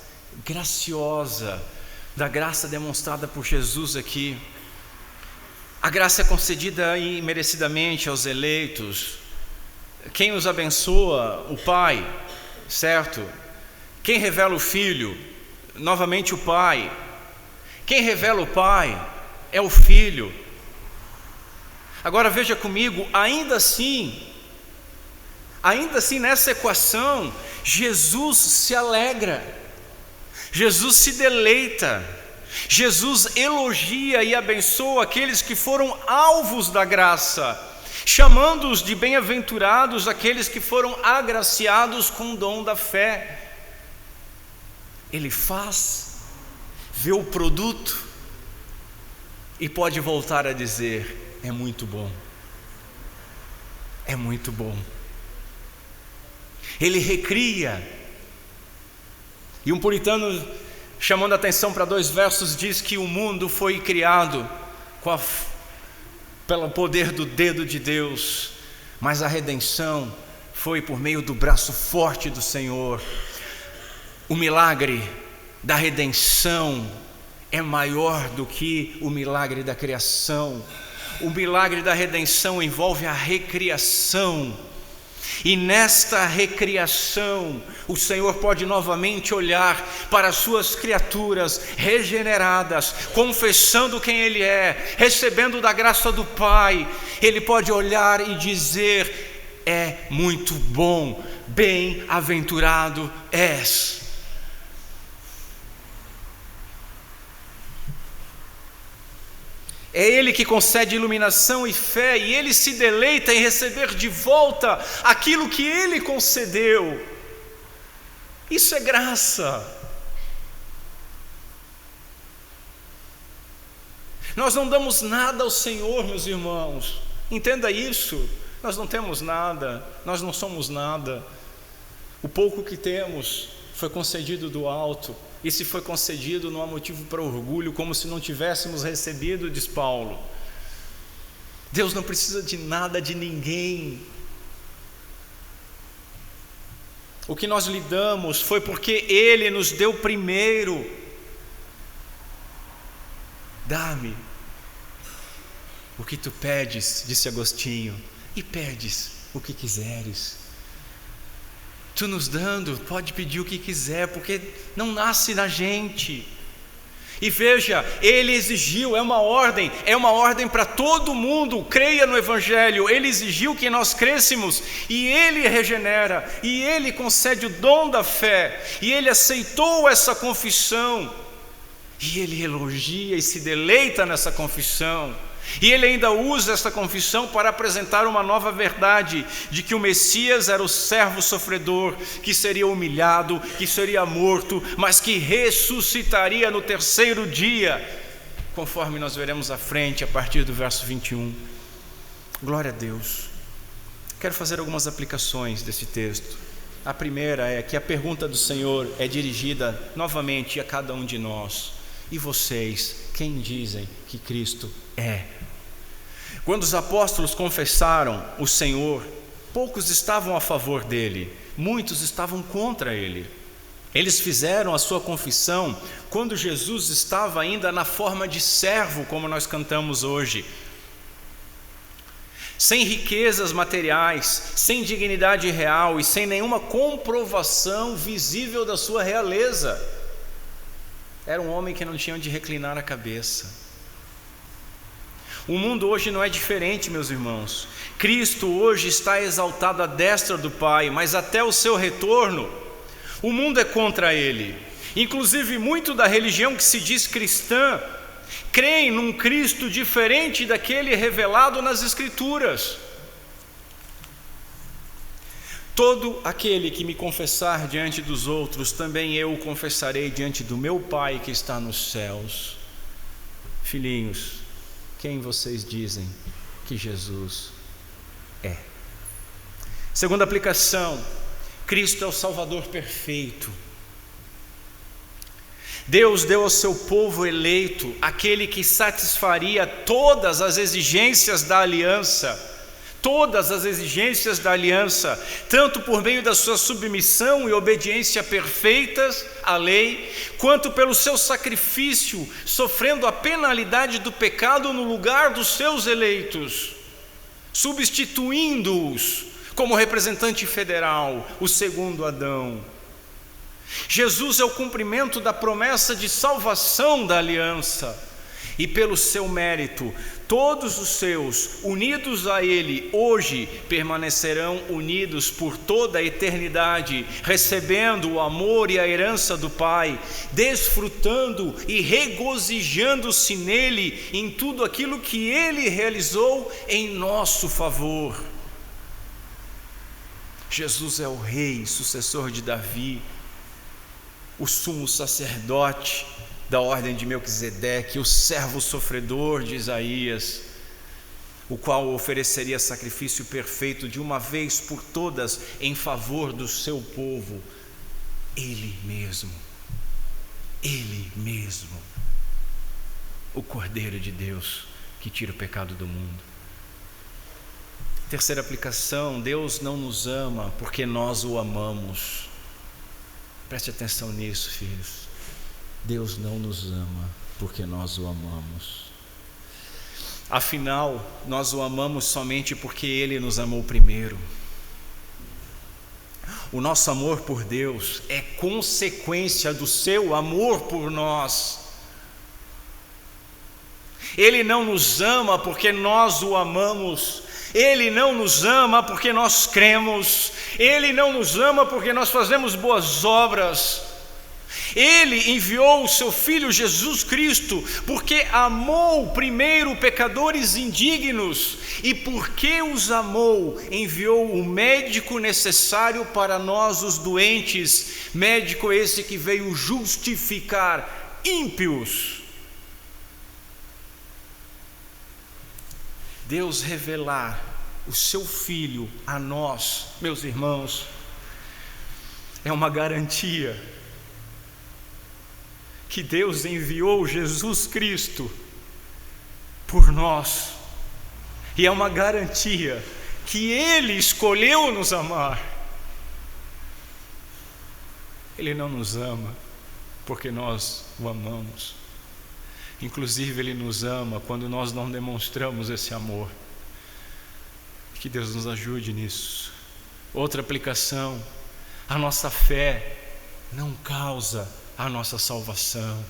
Speaker 1: graciosa da graça demonstrada por Jesus aqui. A graça é concedida imerecidamente aos eleitos. Quem os abençoa? O Pai, certo? Quem revela o Filho? Novamente o Pai. Quem revela o Pai é o Filho. Agora veja comigo, ainda assim nessa equação, Jesus se alegra, Jesus se deleita, Jesus elogia e abençoa aqueles que foram alvos da graça, chamando-os de bem-aventurados aqueles que foram agraciados com o dom da fé. Ele faz, vê o produto e pode voltar a dizer: é muito bom, é muito bom. Ele recria. E um puritano, chamando a atenção para 2 versos, diz que o mundo foi criado pelo poder do dedo de Deus, mas a redenção foi por meio do braço forte do Senhor. O milagre da redenção é maior do que o milagre da criação. O milagre da redenção envolve a recriação. E nesta recriação, o Senhor pode novamente olhar para as suas criaturas regeneradas, confessando quem Ele é, recebendo da graça do Pai. Ele pode olhar e dizer: é muito bom, bem-aventurado és. É Ele que concede iluminação e fé, e Ele se deleita em receber de volta aquilo que Ele concedeu. Isso é graça. Nós não damos nada ao Senhor, meus irmãos. Entenda isso. Nós não temos nada, nós não somos nada. O pouco que temos foi concedido do alto. E se foi concedido, não há motivo para orgulho, como se não tivéssemos recebido, diz Paulo. Deus não precisa de nada de ninguém. O que nós lhe damos foi porque Ele nos deu primeiro. Dá-me o que tu pedes, disse Agostinho, e pedes o que quiseres. Tu nos dando, pode pedir o que quiser, porque não nasce na gente. E veja, Ele exigiu, é uma ordem para todo mundo, creia no Evangelho. Ele exigiu que nós crêssemos, e Ele regenera, e Ele concede o dom da fé, e Ele aceitou essa confissão, e Ele elogia e se deleita nessa confissão. E Ele ainda usa esta confissão para apresentar uma nova verdade, de que o Messias era o servo sofredor, que seria humilhado, que seria morto, mas que ressuscitaria no terceiro dia, conforme nós veremos à frente, a partir do verso 21. Glória a Deus. Quero fazer algumas aplicações desse texto. A primeira é que a pergunta do Senhor é dirigida novamente a cada um de nós: e vocês, quem dizem que Cristo é? Quando os apóstolos confessaram o Senhor, poucos estavam a favor dele, muitos estavam contra ele. Eles fizeram a sua confissão quando Jesus estava ainda na forma de servo, como nós cantamos hoje, sem riquezas materiais, sem dignidade real e sem nenhuma comprovação visível da sua realeza. Era um homem que não tinha onde reclinar a cabeça. O mundo hoje não é diferente, meus irmãos. Cristo hoje está exaltado à destra do Pai, mas até o seu retorno, o mundo é contra Ele. Inclusive, muito da religião que se diz cristã crê num Cristo diferente daquele revelado nas Escrituras. Todo aquele que me confessar diante dos outros, também eu o confessarei diante do meu Pai que está nos céus. Filhinhos, quem vocês dizem que Jesus é? Segunda aplicação: Cristo é o Salvador perfeito. Deus deu ao seu povo eleito aquele que satisfaria todas as exigências da aliança. Todas as exigências da aliança, tanto por meio da sua submissão e obediência perfeitas à lei, quanto pelo seu sacrifício, sofrendo a penalidade do pecado no lugar dos seus eleitos, substituindo-os como representante federal, o segundo Adão. Jesus é o cumprimento da promessa de salvação da aliança, e pelo seu mérito, todos os seus, unidos a Ele, hoje permanecerão unidos por toda a eternidade, recebendo o amor e a herança do Pai, desfrutando e regozijando-se nele, em tudo aquilo que Ele realizou em nosso favor. Jesus é o Rei, sucessor de Davi, o sumo sacerdote da ordem de Melquisedeque, o servo sofredor de Isaías, o qual ofereceria sacrifício perfeito de uma vez por todas em favor do seu povo. Ele mesmo, o Cordeiro de Deus, que tira o pecado do mundo. Terceira aplicação: Deus não nos ama porque nós o amamos. Preste atenção nisso, filhos. Deus não nos ama porque nós o amamos. Afinal, nós o amamos somente porque Ele nos amou primeiro. O nosso amor por Deus é consequência do seu amor por nós. Ele não nos ama porque nós o amamos. Ele não nos ama porque nós cremos. Ele não nos ama porque nós fazemos boas obras. Ele enviou o seu Filho Jesus Cristo porque amou primeiro pecadores indignos, e porque os amou, enviou o médico necessário para nós os doentes, médico esse que veio justificar ímpios. Deus revelar o seu Filho a nós, meus irmãos, é uma garantia que Deus enviou Jesus Cristo por nós, e é uma garantia que Ele escolheu nos amar. Ele não nos ama porque nós o amamos. Inclusive Ele nos ama quando nós não demonstramos esse amor. Que Deus nos ajude nisso. Outra aplicação: a nossa fé não causa a nossa salvação.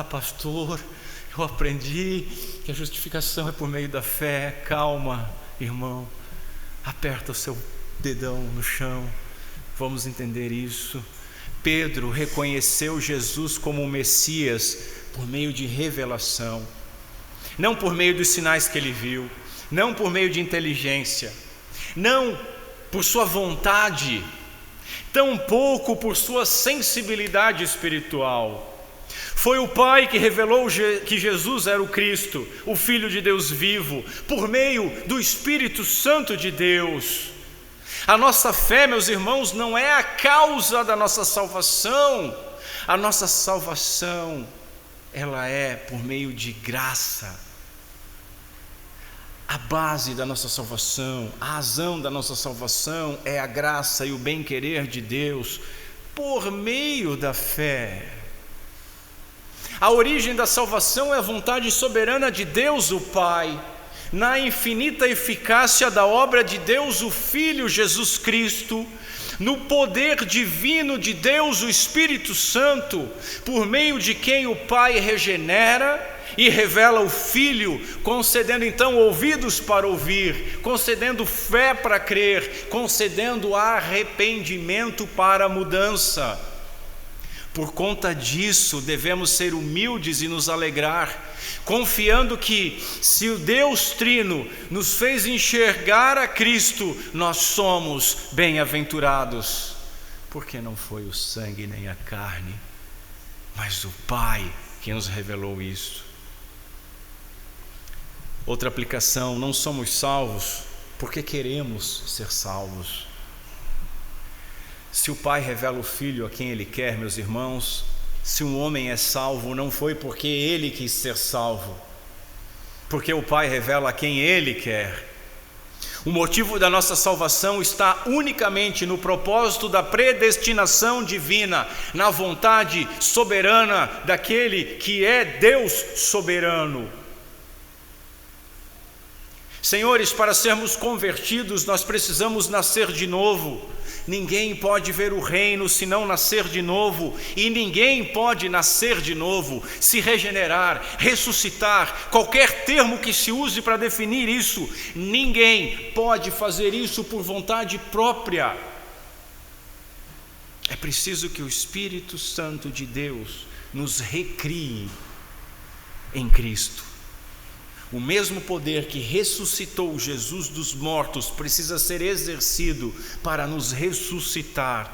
Speaker 1: Pastor, eu aprendi que a justificação é por meio da fé. Calma, irmão, aperta o seu dedão no chão, vamos entender isso. Pedro reconheceu Jesus como o Messias por meio de revelação, não por meio dos sinais que ele viu, não por meio de inteligência, não por sua vontade, tampouco por sua sensibilidade espiritual. Foi o Pai que revelou que Jesus era o Cristo, o Filho de Deus vivo, por meio do Espírito Santo de Deus. A nossa fé, meus irmãos, não é a causa da nossa salvação. A nossa salvação, ela é por meio de graça. A base da nossa salvação, a razão da nossa salvação é a graça e o bem-querer de Deus por meio da fé. A origem da salvação é a vontade soberana de Deus o Pai, na infinita eficácia da obra de Deus o Filho Jesus Cristo, no poder divino de Deus o Espírito Santo, por meio de quem o Pai regenera e revela o Filho, concedendo então ouvidos para ouvir, concedendo fé para crer, concedendo arrependimento para a mudança. Por conta disso, devemos ser humildes e nos alegrar, confiando que, se o Deus Trino nos fez enxergar a Cristo, nós somos bem-aventurados, porque não foi o sangue nem a carne, mas o Pai que nos revelou isso. Outra aplicação: não somos salvos porque queremos ser salvos. Se o Pai revela o Filho a quem Ele quer, meus irmãos, se um homem é salvo, não foi porque ele quis ser salvo, porque o Pai revela a quem Ele quer. O motivo da nossa salvação está unicamente no propósito da predestinação divina, na vontade soberana daquele que é Deus soberano. Senhores, para sermos convertidos, nós precisamos nascer de novo. Ninguém pode ver o reino se não nascer de novo, e ninguém pode nascer de novo, se regenerar, ressuscitar, qualquer termo que se use para definir isso. Ninguém pode fazer isso por vontade própria. É preciso que o Espírito Santo de Deus nos recrie em Cristo. O mesmo poder que ressuscitou Jesus dos mortos precisa ser exercido para nos ressuscitar.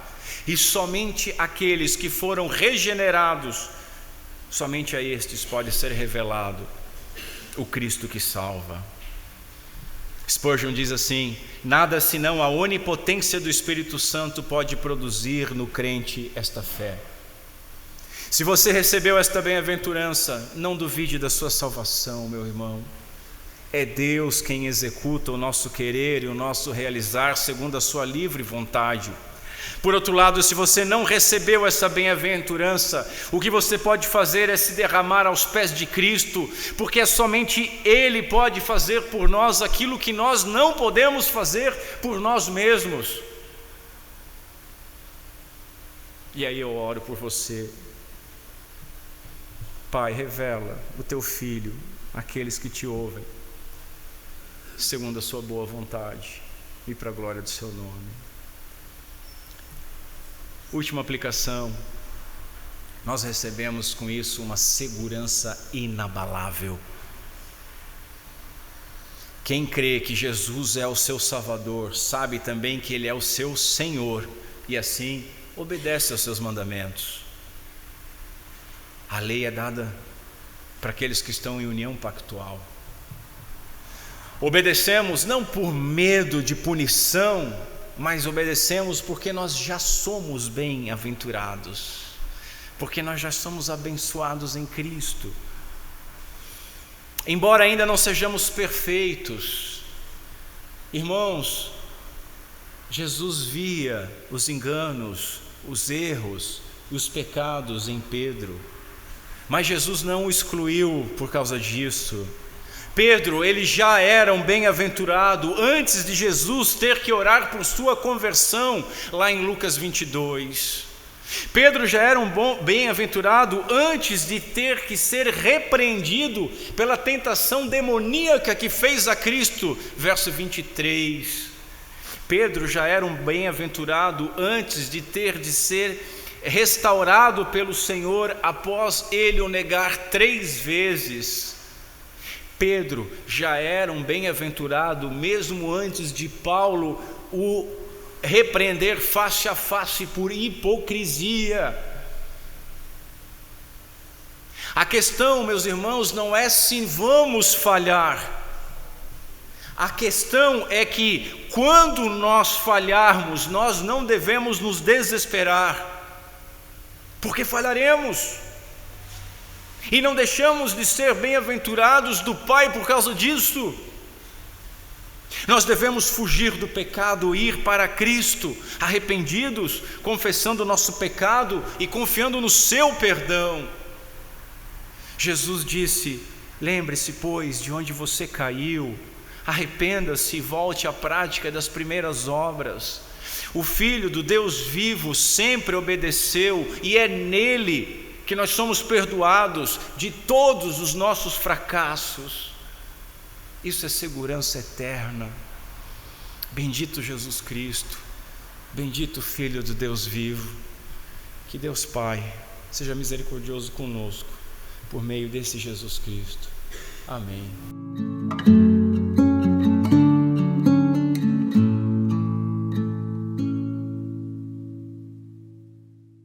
Speaker 1: E somente aqueles que foram regenerados, somente a estes pode ser revelado o Cristo que salva. Spurgeon diz assim: nada senão a onipotência do Espírito Santo pode produzir no crente esta fé. Se você recebeu esta bem-aventurança, não duvide da sua salvação, meu irmão. É Deus quem executa o nosso querer e o nosso realizar segundo a sua livre vontade. Por outro lado, se você não recebeu essa bem-aventurança, o que você pode fazer é se derramar aos pés de Cristo, porque é somente Ele pode fazer por nós aquilo que nós não podemos fazer por nós mesmos. E aí eu oro por você. Pai, revela o teu Filho àqueles que te ouvem, segundo a sua boa vontade e para a glória do seu nome. Última aplicação, nós recebemos com isso uma segurança inabalável. Quem crê que Jesus é o seu Salvador, sabe também que Ele é o seu Senhor, e assim obedece aos seus mandamentos. A lei é dada para aqueles que estão em união pactual. Obedecemos não por medo de punição, mas obedecemos porque nós já somos bem-aventurados, porque nós já somos abençoados em Cristo. Embora ainda não sejamos perfeitos, irmãos, Jesus via os enganos, os erros e os pecados em Pedro, mas Jesus não o excluiu por causa disso. Pedro, ele já era um bem-aventurado antes de Jesus ter que orar por sua conversão, lá em Lucas 22. Pedro já era um bem-aventurado antes de ter que ser repreendido pela tentação demoníaca que fez a Cristo, verso 23. Pedro já era um bem-aventurado antes de ter de ser restaurado pelo Senhor após ele o negar 3 vezes. Pedro já era um bem-aventurado mesmo antes de Paulo o repreender face a face por hipocrisia. A questão, meus irmãos, não é se vamos falhar. A questão é que quando nós falharmos, nós não devemos nos desesperar, porque falharemos, e não deixamos de ser bem-aventurados do Pai por causa disso. Nós devemos fugir do pecado e ir para Cristo, arrependidos, confessando o nosso pecado e confiando no seu perdão. Jesus disse: lembre-se, pois, de onde você caiu, arrependa-se e volte à prática das primeiras obras. O Filho do Deus vivo sempre obedeceu, e é nele que nós somos perdoados de todos os nossos fracassos. Isso é segurança eterna. Bendito Jesus Cristo, bendito Filho do Deus vivo. Que Deus Pai seja misericordioso conosco por meio desse Jesus Cristo. Amém.